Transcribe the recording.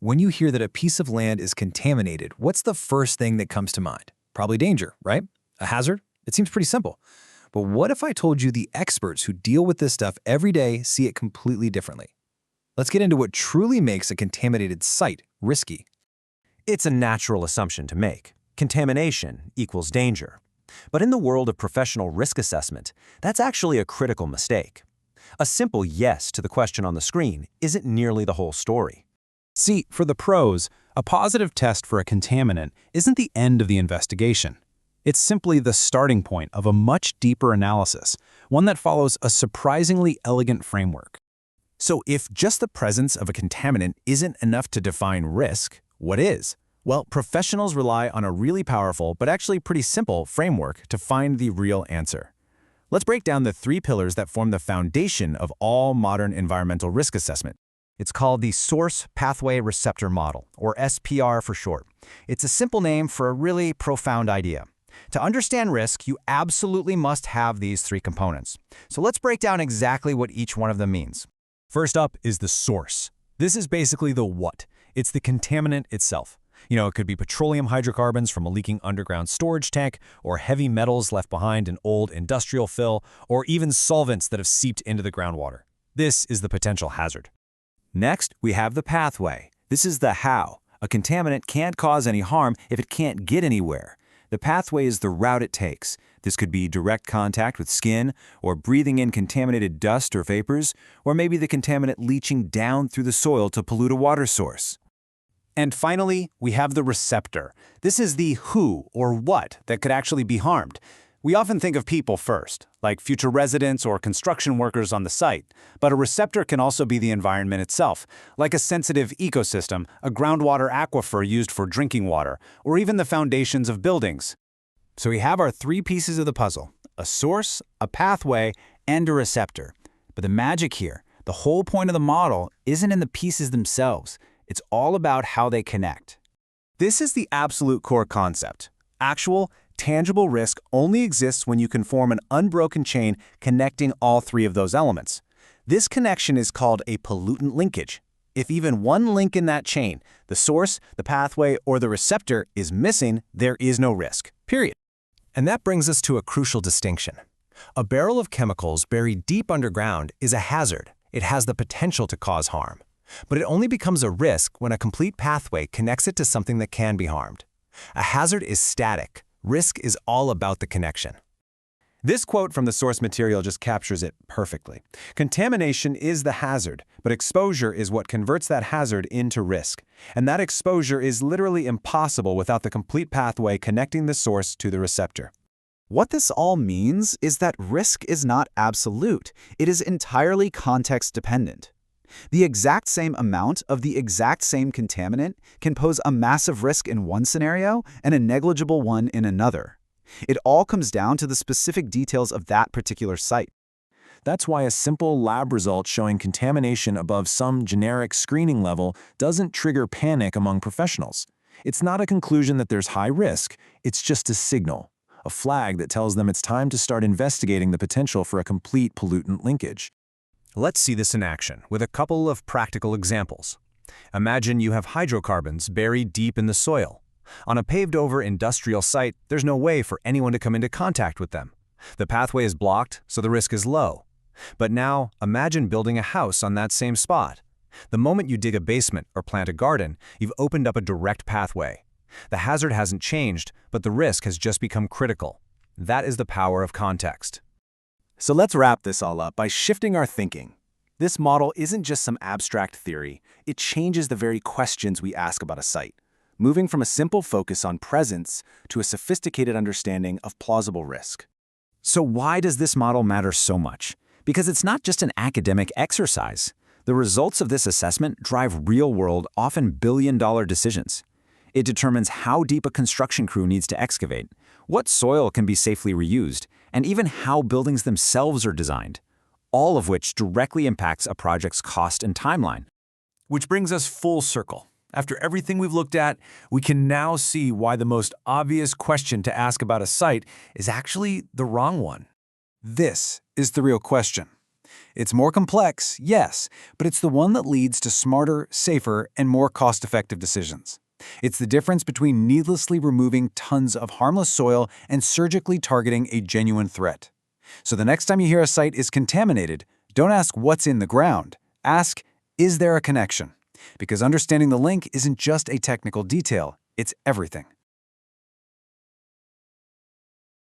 When you hear that a piece of land is contaminated, what's the first thing that comes to mind? Probably danger, right? A hazard? It seems pretty simple. But what if I told you the experts who deal with this stuff every day see it completely differently? Let's get into what truly makes a contaminated site risky. It's a natural assumption to make. Contamination equals danger. But in the world of professional risk assessment, that's actually a critical mistake. A simple yes to the question on the screen isn't nearly the whole story. See, for the pros, a positive test for a contaminant isn't the end of the investigation. It's simply the starting point of a much deeper analysis, one that follows a surprisingly elegant framework. So if just the presence of a contaminant isn't enough to define risk, what is? Well, professionals rely on a really powerful but actually pretty simple framework to find the real answer. Let's break down the 3 pillars that form the foundation of all modern environmental risk assessment. It's called the Source Pathway Receptor Model, or SPR for short. It's a simple name for a really profound idea. To understand risk, you absolutely must have these 3 components. So let's break down exactly what each one of them means. First up is the source. This is basically the what. It's the contaminant itself. It could be petroleum hydrocarbons from a leaking underground storage tank, or heavy metals left behind in old industrial fill, or even solvents that have seeped into the groundwater. This is the potential hazard. Next, we have the pathway. This is the how. A contaminant can't cause any harm if it can't get anywhere. The pathway is the route it takes. This could be direct contact with skin, or breathing in contaminated dust or vapors, or maybe the contaminant leaching down through the soil to pollute a water source. And finally, we have the receptor. This is the who or what that could actually be harmed. We often think of people first, like future residents or construction workers on the site. But a receptor can also be the environment itself, like a sensitive ecosystem, a groundwater aquifer used for drinking water, or even the foundations of buildings. So we have our 3 pieces of the puzzle: a source, a pathway, and a receptor. But the magic here, the whole point of the model, isn't in the pieces themselves. It's all about how they connect. This is the absolute core concept. Actual, tangible risk only exists when you can form an unbroken chain connecting all 3 of those elements. This connection is called a pollutant linkage. If even one link in that chain, the source, the pathway, or the receptor, is missing, there is no risk, period. And that brings us to a crucial distinction. A barrel of chemicals buried deep underground is a hazard. It has the potential to cause harm. But it only becomes a risk when a complete pathway connects it to something that can be harmed. A hazard is static. Risk is all about the connection. This quote from the source material just captures it perfectly. Contamination is the hazard, but exposure is what converts that hazard into risk. And that exposure is literally impossible without the complete pathway connecting the source to the receptor. What this all means is that risk is not absolute. It is entirely context-dependent. The exact same amount of the exact same contaminant can pose a massive risk in one scenario and a negligible one in another. It all comes down to the specific details of that particular site. That's why a simple lab result showing contamination above some generic screening level doesn't trigger panic among professionals. It's not a conclusion that there's high risk, it's just a signal, a flag that tells them it's time to start investigating the potential for a complete pollutant linkage. Let's see this in action with a couple of practical examples. Imagine you have hydrocarbons buried deep in the soil. On a paved-over industrial site, there's no way for anyone to come into contact with them. The pathway is blocked, so the risk is low. But now, imagine building a house on that same spot. The moment you dig a basement or plant a garden, you've opened up a direct pathway. The hazard hasn't changed, but the risk has just become critical. That is the power of context. So let's wrap this all up by shifting our thinking. This model isn't just some abstract theory. It changes the very questions we ask about a site, moving from a simple focus on presence to a sophisticated understanding of plausible risk. So why does this model matter so much? Because it's not just an academic exercise. The results of this assessment drive real-world, often billion-dollar decisions. It determines how deep a construction crew needs to excavate, what soil can be safely reused, and even how buildings themselves are designed, all of which directly impacts a project's cost and timeline. Which brings us full circle. After everything we've looked at, we can now see why the most obvious question to ask about a site is actually the wrong one. This is the real question. It's more complex, yes, but it's the one that leads to smarter, safer, and more cost-effective decisions. It's the difference between needlessly removing tons of harmless soil and surgically targeting a genuine threat. So the next time you hear a site is contaminated, don't ask what's in the ground. Ask, is there a connection? Because understanding the link isn't just a technical detail, it's everything.